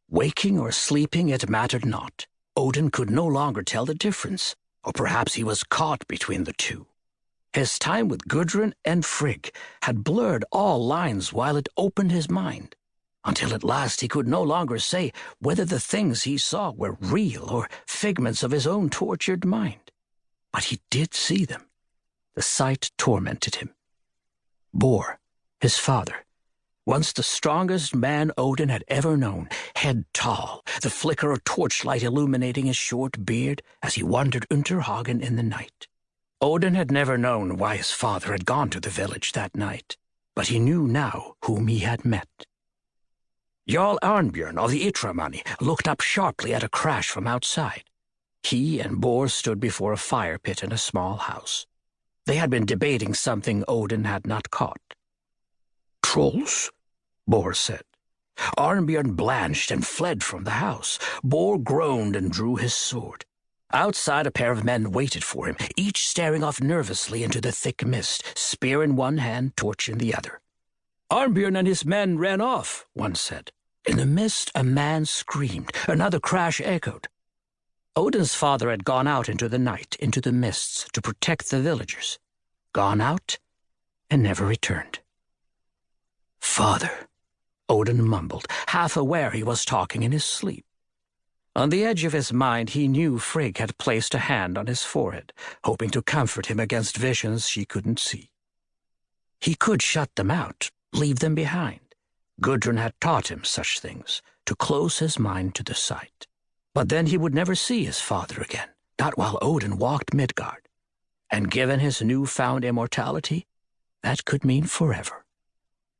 Waking or sleeping, it mattered not. Odin could no longer tell the difference, or perhaps he was caught between the two. His time with Gudrun and Frigg had blurred all lines while it opened his mind, until at last he could no longer say whether the things he saw were real or figments of his own tortured mind. But he did see them. The sight tormented him. Bor, his father, once the strongest man Odin had ever known, head tall, the flicker of torchlight illuminating his short beard as he wandered Unterhagen in the night. Odin had never known why his father had gone to the village that night, but he knew now whom he had met. Jarl Arnbjörn of the Ytramani looked up sharply at a crash from outside. He and Bor stood before a fire pit in a small house. They had been debating something Odin had not caught. "Trolls?" Bor said. Arnbjörn blanched and fled from the house. Bor groaned and drew his sword. Outside, a pair of men waited for him, each staring off nervously into the thick mist, spear in one hand, torch in the other. "Arnbjörn and his men ran off," one said. In the mist, a man screamed. Another crash echoed. Odin's father had gone out into the night, into the mists, to protect the villagers. Gone out and never returned. "Father," Odin mumbled, half aware he was talking in his sleep. On the edge of his mind, he knew Frigg had placed a hand on his forehead, hoping to comfort him against visions she couldn't see. He could shut them out, leave them behind. Gudrun had taught him such things, to close his mind to the sight. But then he would never see his father again, not while Odin walked Midgard. And given his newfound immortality, that could mean forever.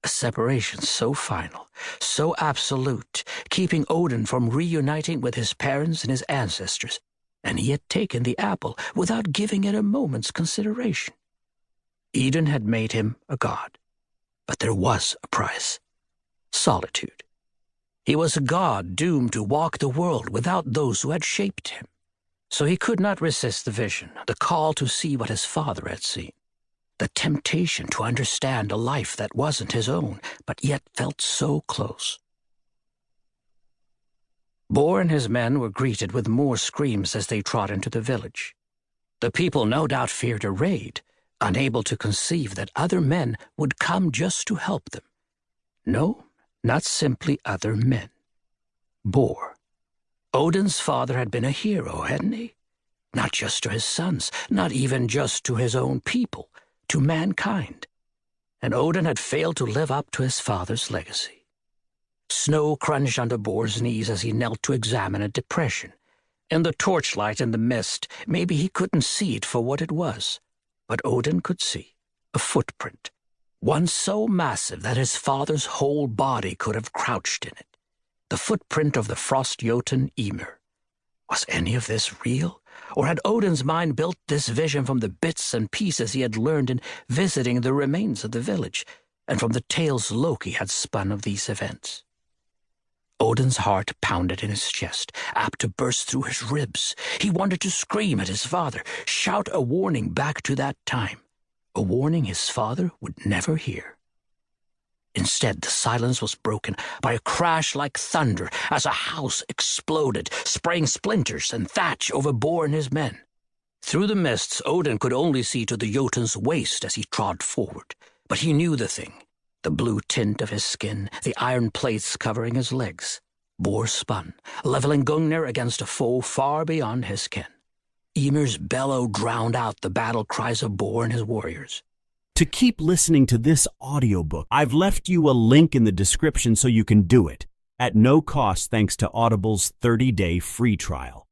A separation so final, so absolute, keeping Odin from reuniting with his parents and his ancestors, and he had taken the apple without giving it a moment's consideration. Eden had made him a god, but there was a price: solitude. He was a god doomed to walk the world without those who had shaped him. So he could not resist the vision, the call to see what his father had seen. The temptation to understand a life that wasn't his own, but yet felt so close. Bor and his men were greeted with more screams as they trod into the village. The people no doubt feared a raid, unable to conceive that other men would come just to help them. No, not simply other men. Bor. Odin's father had been a hero, hadn't he? Not just to his sons, not even just to his own people, to mankind. And Odin had failed to live up to his father's legacy. Snow crunched under Bor's knees as he knelt to examine a depression. In the torchlight and the mist, maybe he couldn't see it for what it was, but Odin could see a footprint, one so massive that his father's whole body could have crouched in it. The footprint of the frost Jotun Ymir. Was any of this real? Or had Odin's mind built this vision from the bits and pieces he had learned in visiting the remains of the village, and from the tales Loki had spun of these events? Odin's heart pounded in his chest, apt to burst through his ribs. He wanted to scream at his father, shout a warning back to that time, a warning his father would never hear. Instead, the silence was broken by a crash like thunder as a house exploded, spraying splinters and thatch over Bor and his men. Through the mists, Odin could only see to the Jotun's waist as he trod forward, but he knew the thing. The blue tint of his skin, the iron plates covering his legs. Bor spun, leveling Gungnir against a foe far beyond his ken. Ymir's bellow drowned out the battle cries of Bor and his warriors. To keep listening to this audiobook, I've left you a link in the description so you can do it, at no cost thanks to Audible's 30-day free trial.